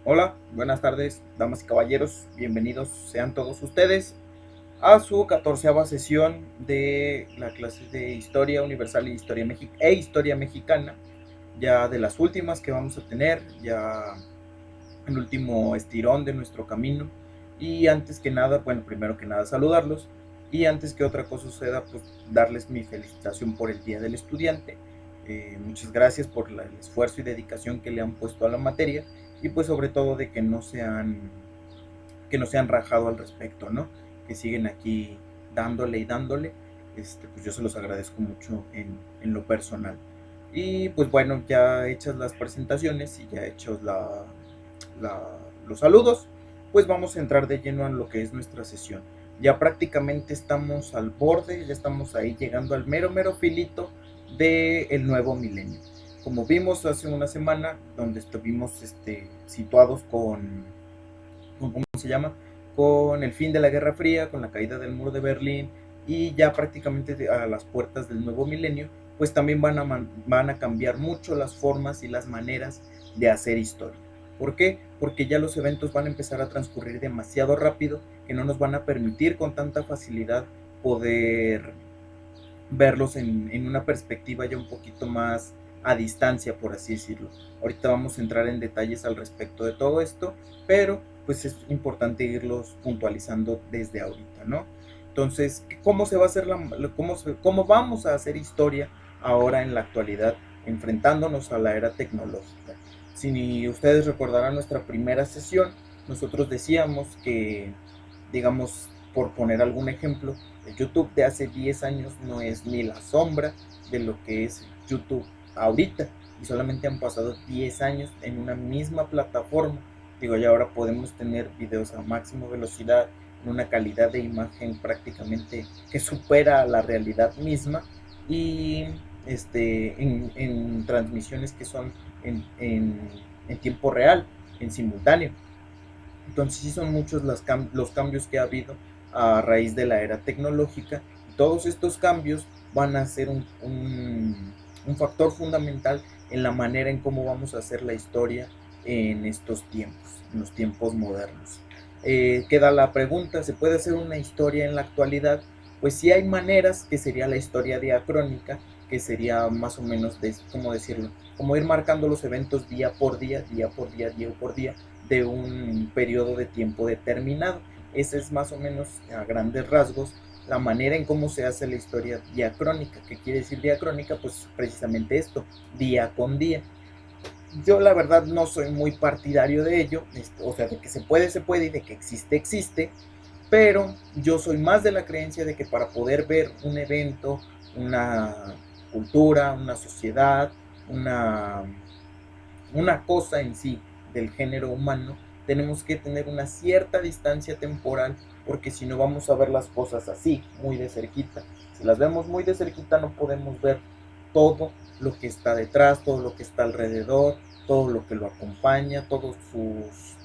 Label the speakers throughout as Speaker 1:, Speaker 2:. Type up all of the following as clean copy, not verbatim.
Speaker 1: Hola, buenas tardes, damas y caballeros, bienvenidos sean todos ustedes a su 14ª sesión de la clase de Historia Universal y Historia Mexicana, ya de las últimas que vamos a tener, ya el último estirón de nuestro camino. Y antes que nada, bueno, primero que nada saludarlos, y antes que otra cosa suceda, pues darles mi felicitación por el Día del Estudiante. Muchas gracias por el esfuerzo y dedicación que le han puesto a la materia, y pues sobre todo de que no se han rajado al respecto, ¿no? Que siguen aquí dándole y dándole. Pues yo se los agradezco mucho en lo personal. Y pues bueno, ya hechas las presentaciones y ya hechos la, los saludos, pues vamos a entrar de lleno en lo que es nuestra sesión. Ya prácticamente estamos al borde, ya estamos ahí llegando al mero filito del nuevo milenio. Como vimos hace una semana, donde estuvimos situados ¿cómo se llama? Con el fin de la Guerra Fría, con la caída del muro de Berlín y ya prácticamente a las puertas del nuevo milenio, pues también van a cambiar mucho las formas y las maneras de hacer historia. ¿Por qué? Porque ya los eventos van a empezar a transcurrir demasiado rápido, que no nos van a permitir con tanta facilidad poder verlos en una perspectiva ya un poquito más a distancia, por así decirlo. Ahorita vamos a entrar en detalles al respecto de todo esto, pero pues es importante irlos puntualizando desde ahorita, ¿no? Entonces, ¿cómo se va a hacer cómo vamos a hacer historia ahora en la actualidad, enfrentándonos a la era tecnológica? Si ustedes recordarán nuestra primera sesión, nosotros decíamos que, digamos, por poner algún ejemplo, el YouTube de hace 10 años no es ni la sombra de lo que es YouTube ahorita, y solamente han pasado 10 años en una misma plataforma. Digo, ya ahora podemos tener videos a máxima velocidad, en una calidad de imagen prácticamente que supera la realidad misma, y en transmisiones que son en tiempo real, en simultáneo. Entonces sí son muchos los cambios que ha habido a raíz de la era tecnológica, y todos estos cambios van a ser un factor fundamental en la manera en cómo vamos a hacer la historia en estos tiempos, en los tiempos modernos. Queda la pregunta, ¿se puede hacer una historia en la actualidad? Pues sí hay maneras, que sería la historia diacrónica, que sería más o menos, ¿cómo decirlo? Como ir marcando los eventos día por día, día por día, día por día, de un periodo de tiempo determinado. Esa es más o menos a grandes rasgos la manera en cómo se hace la historia diacrónica. ¿Qué quiere decir diacrónica? Pues precisamente esto, día con día. Yo la verdad no soy muy partidario de ello, o sea, de que se puede, y de que existe, pero yo soy más de la creencia de que para poder ver un evento, una cultura, una sociedad, una, una cosa en sí del género humano, tenemos que tener una cierta distancia temporal, porque si no vamos a ver las cosas así, muy de cerquita. Si las vemos muy de cerquita no podemos ver todo lo que está detrás, todo lo que está alrededor, todo lo que lo acompaña, todos sus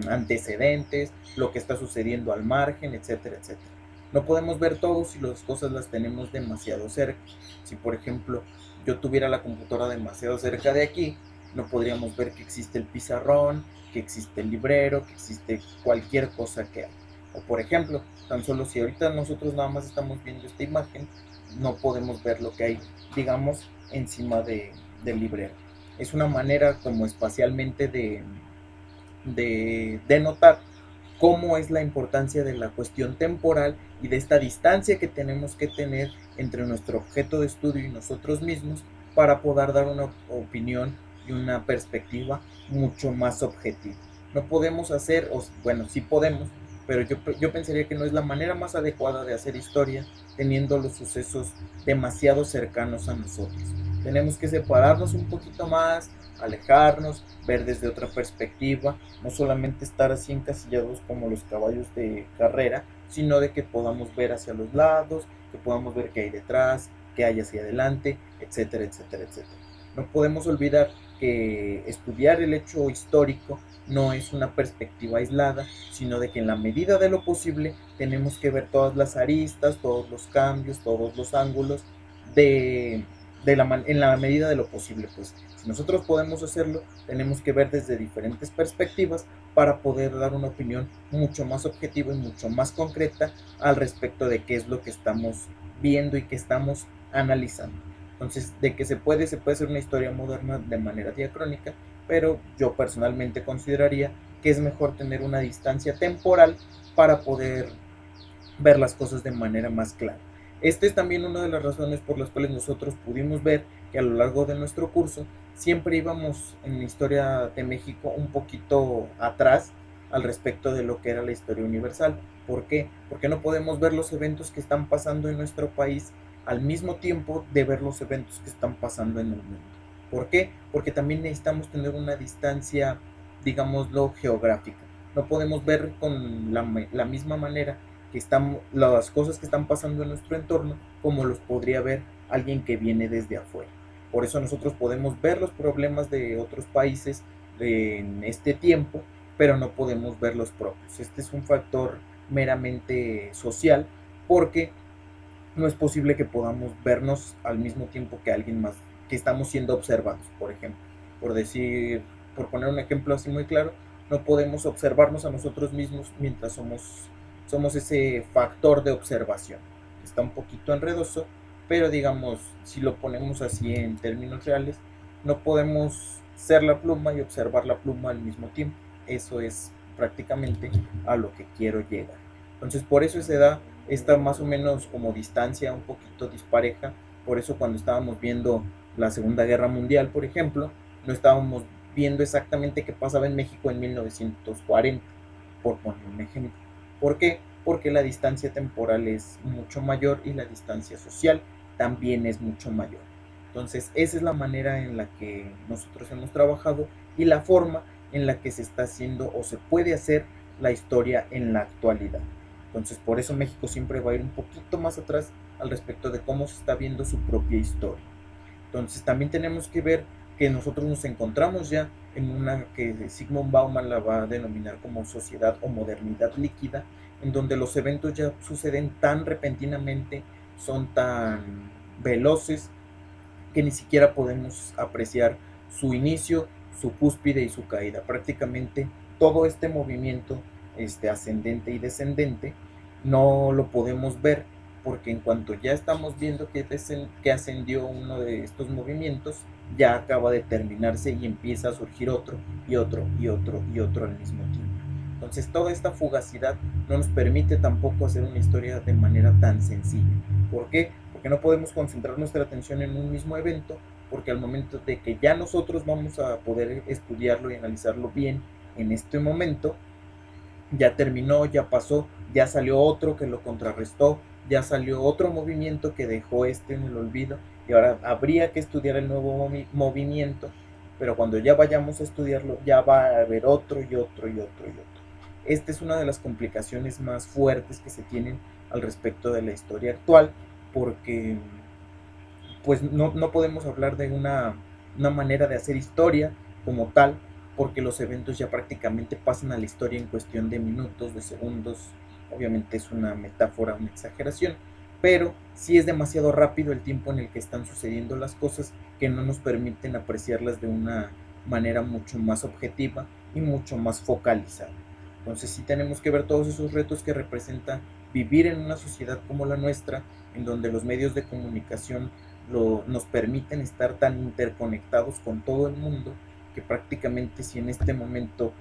Speaker 1: antecedentes, lo que está sucediendo al margen, etcétera, etcétera. No podemos ver todo si las cosas las tenemos demasiado cerca. Si por ejemplo yo tuviera la computadora demasiado cerca de aquí, no podríamos ver que existe el pizarrón, que existe el librero, que existe cualquier cosa que hay. O por ejemplo, tan solo si ahorita nosotros nada más estamos viendo esta imagen, no podemos ver lo que hay, digamos, encima del librero. Es una manera como espacialmente de notar cómo es la importancia de la cuestión temporal y de esta distancia que tenemos que tener entre nuestro objeto de estudio y nosotros mismos, para poder dar una opinión y una perspectiva mucho más objetiva. No podemos hacer, o bueno, sí podemos, pero yo pensaría que no es la manera más adecuada de hacer historia teniendo los sucesos demasiado cercanos a nosotros. Tenemos que separarnos un poquito más, alejarnos, ver desde otra perspectiva, no solamente estar así encasillados como los caballos de carrera, sino de que podamos ver hacia los lados, que podamos ver qué hay detrás, qué hay hacia adelante, etcétera, etcétera, etcétera. No podemos olvidar que estudiar el hecho histórico no es una perspectiva aislada, sino de que en la medida de lo posible tenemos que ver todas las aristas, todos los cambios, todos los ángulos de, en la medida de lo posible. Pues si nosotros podemos hacerlo, tenemos que ver desde diferentes perspectivas para poder dar una opinión mucho más objetiva y mucho más concreta al respecto de qué es lo que estamos viendo y que estamos analizando. Entonces, de que se puede hacer una historia moderna de manera diacrónica, pero yo personalmente consideraría que es mejor tener una distancia temporal para poder ver las cosas de manera más clara. Esta es también una de las razones por las cuales nosotros pudimos ver que a lo largo de nuestro curso siempre íbamos en la historia de México un poquito atrás al respecto de lo que era la historia universal. ¿Por qué? Porque no podemos ver los eventos que están pasando en nuestro país al mismo tiempo de ver los eventos que están pasando en el mundo. ¿Por qué? Porque también necesitamos tener una distancia, digámoslo, geográfica. No podemos ver con la misma manera que están las cosas que están pasando en nuestro entorno como los podría ver alguien que viene desde afuera. Por eso nosotros podemos ver los problemas de otros países en este tiempo, pero no podemos ver los propios. Este es un factor meramente social porque no es posible que podamos vernos al mismo tiempo que alguien más, que estamos siendo observados, por ejemplo. Por decir, por poner un ejemplo así muy claro, no podemos observarnos a nosotros mismos mientras somos ese factor de observación. Está un poquito enredoso, pero digamos, si lo ponemos así en términos reales, no podemos ser la pluma y observar la pluma al mismo tiempo. Eso es prácticamente a lo que quiero llegar. Entonces, por eso se da esta más o menos como distancia un poquito dispareja. Por eso cuando estábamos viendo la Segunda Guerra Mundial, por ejemplo, no estábamos viendo exactamente qué pasaba en México en 1940, por poner un ejemplo. ¿Por qué? Porque la distancia temporal es mucho mayor y la distancia social también es mucho mayor. Entonces, esa es la manera en la que nosotros hemos trabajado y la forma en la que se está haciendo o se puede hacer la historia en la actualidad. Entonces, por eso México siempre va a ir un poquito más atrás al respecto de cómo se está viendo su propia historia. Entonces, también tenemos que ver que nosotros nos encontramos ya en una que Sigmund Bauman la va a denominar como sociedad o modernidad líquida, en donde los eventos ya suceden tan repentinamente, son tan veloces, que ni siquiera podemos apreciar su inicio, su cúspide y su caída. Prácticamente todo este movimiento ascendente y descendente no lo podemos ver porque en cuanto ya estamos viendo que ascendió uno de estos movimientos, ya acaba de terminarse y empieza a surgir otro y otro y otro y otro al mismo tiempo. Entonces toda esta fugacidad no nos permite tampoco hacer una historia de manera tan sencilla. ¿Por qué? Porque no podemos concentrar nuestra atención en un mismo evento, porque al momento de que ya nosotros vamos a poder estudiarlo y analizarlo bien en este momento, ya terminó, ya pasó, ya salió otro que lo contrarrestó, ya salió otro movimiento que dejó en el olvido y ahora habría que estudiar el nuevo movimiento, pero cuando ya vayamos a estudiarlo ya va a haber otro y otro y otro y otro. Esta es una de las complicaciones más fuertes que se tienen al respecto de la historia actual, porque pues no podemos hablar de una manera de hacer historia como tal, porque los eventos ya prácticamente pasan a la historia en cuestión de minutos, de segundos. Obviamente es una metáfora, una exageración, pero sí es demasiado rápido el tiempo en el que están sucediendo las cosas que no nos permiten apreciarlas de una manera mucho más objetiva y mucho más focalizada. Entonces sí tenemos que ver todos esos retos que representa vivir en una sociedad como la nuestra, en donde los medios de comunicación nos permiten estar tan interconectados con todo el mundo que prácticamente si en este momento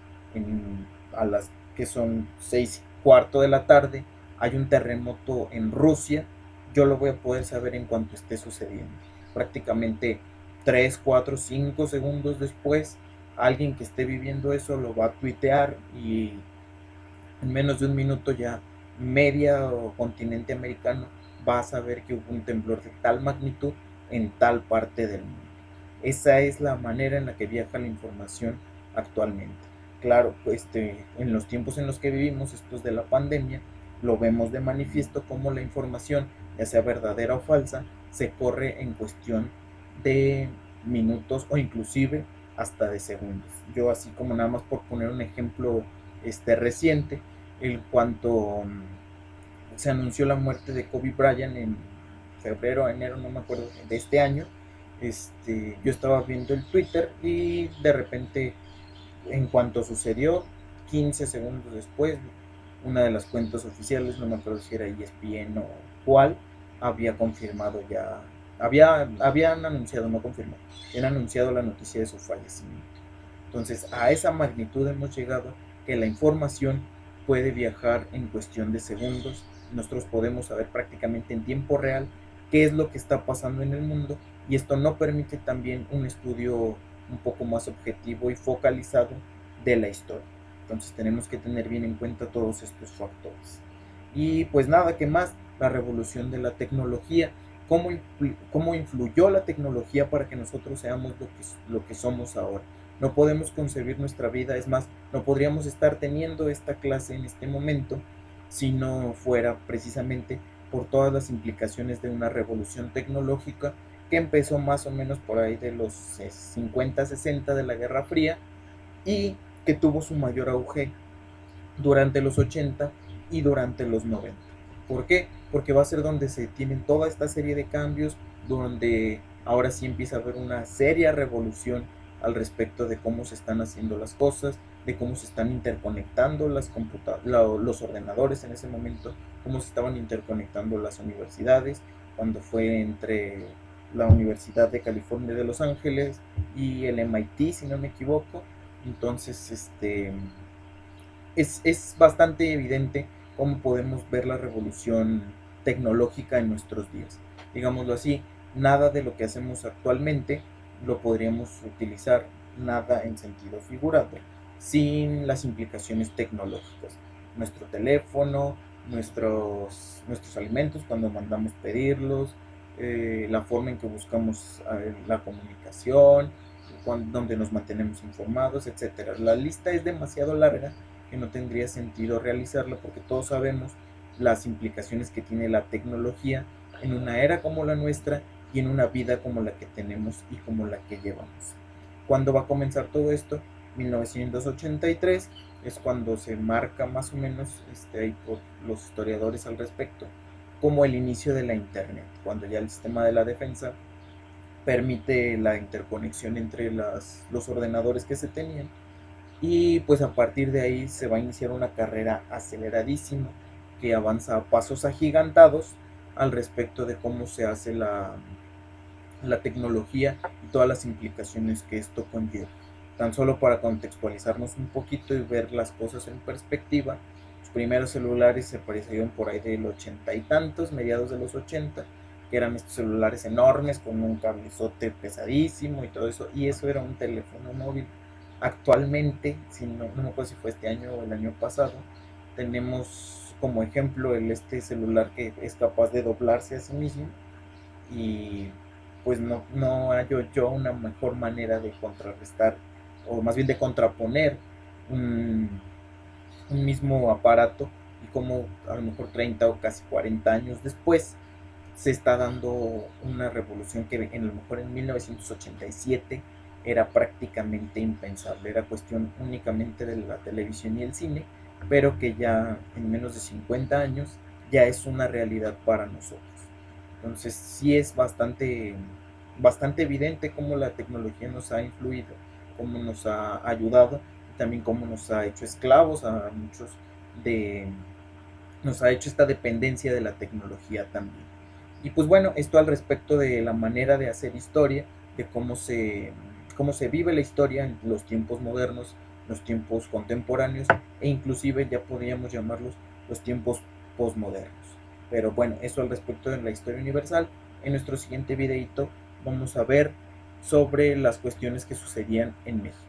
Speaker 1: a las que son 6:15 de la tarde hay un terremoto en Rusia, yo lo voy a poder saber en cuanto esté sucediendo. Prácticamente 3, 4, 5 segundos después, alguien que esté viviendo eso lo va a tuitear y en menos de un minuto ya media o continente americano va a saber que hubo un temblor de tal magnitud en tal parte del mundo. Esa es la manera en la que viaja la información actualmente. Claro, en los tiempos en los que vivimos, después de la pandemia, lo vemos de manifiesto como la información, ya sea verdadera o falsa, se corre en cuestión de minutos o inclusive hasta de segundos. Yo así como nada más por poner un ejemplo reciente, en cuanto se anunció la muerte de Kobe Bryant en febrero, enero, no me acuerdo, de este año, yo estaba viendo el Twitter y de repente, en cuanto sucedió, 15 segundos después, una de las cuentas oficiales, no me acuerdo si era ESPN o cuál, había confirmado ya, habían anunciado, no confirmado, habían anunciado la noticia de su fallecimiento. Entonces, a esa magnitud hemos llegado que la información puede viajar en cuestión de segundos. Nosotros podemos saber prácticamente en tiempo real qué es lo que está pasando en el mundo, y esto no permite también un estudio un poco más objetivo y focalizado de la historia. Entonces tenemos que tener bien en cuenta todos estos factores. Y pues nada, que más, la revolución de la tecnología, cómo influyó la tecnología para que nosotros seamos lo que somos ahora. No podemos concebir nuestra vida, es más, no podríamos estar teniendo esta clase en este momento si no fuera precisamente por todas las implicaciones de una revolución tecnológica que empezó más o menos por ahí de los 50, 60 de la Guerra Fría, y que tuvo su mayor auge durante los 80 y durante los 90. ¿Por qué? Porque va a ser donde se tienen toda esta serie de cambios, donde ahora sí empieza a haber una seria revolución al respecto de cómo se están haciendo las cosas, de cómo se están interconectando los ordenadores en ese momento, cómo se estaban interconectando las universidades, cuando fue entre la Universidad de California de Los Ángeles y el MIT, si no me equivoco. Entonces, es bastante evidente cómo podemos ver la revolución tecnológica en nuestros días. Digámoslo así, nada de lo que hacemos actualmente lo podríamos utilizar, nada en sentido figurado, sin las implicaciones tecnológicas. Nuestro teléfono, nuestros alimentos cuando mandamos pedirlos, la forma en que buscamos la comunicación, donde nos mantenemos informados, etcétera. La lista es demasiado larga, que no tendría sentido realizarla, porque todos sabemos las implicaciones que tiene la tecnología en una era como la nuestra y en una vida como la que tenemos y como la que llevamos. ¿Cuándo va a comenzar todo esto? 1983 es cuando se marca más o menos, ahí por los historiadores al respecto, como el inicio de la Internet, cuando ya el sistema de la defensa permite la interconexión entre los ordenadores que se tenían, y pues a partir de ahí se va a iniciar una carrera aceleradísima que avanza a pasos agigantados al respecto de cómo se hace la tecnología y todas las implicaciones que esto conlleva. Tan solo para contextualizarnos un poquito y ver las cosas en perspectiva, los primeros celulares se aparecieron por ahí del 80 y tantos, mediados de los 80, que eran estos celulares enormes con un cablezote pesadísimo y todo eso, y eso era un teléfono móvil. Actualmente, si no me acuerdo si fue este año o el año pasado, tenemos como ejemplo este celular que es capaz de doblarse a sí mismo, y pues no hallo yo una mejor manera de contrarrestar, o más bien de contraponer un, un mismo aparato, y como a lo mejor 30 o casi 40 años después se está dando una revolución que a lo mejor en 1987 era prácticamente impensable, era cuestión únicamente de la televisión y el cine, pero que ya en menos de 50 años ya es una realidad para nosotros. Entonces sí es bastante evidente cómo la tecnología nos ha influido, cómo nos ha ayudado, y también cómo nos ha hecho esclavos a muchos, de nos ha hecho esta dependencia de la tecnología también. Y pues bueno, esto al respecto de la manera de hacer historia, de cómo se vive la historia en los tiempos modernos, los tiempos contemporáneos, e inclusive ya podríamos llamarlos los tiempos posmodernos. Pero bueno, eso al respecto de la historia universal. En nuestro siguiente videito vamos a ver sobre las cuestiones que sucedían en México.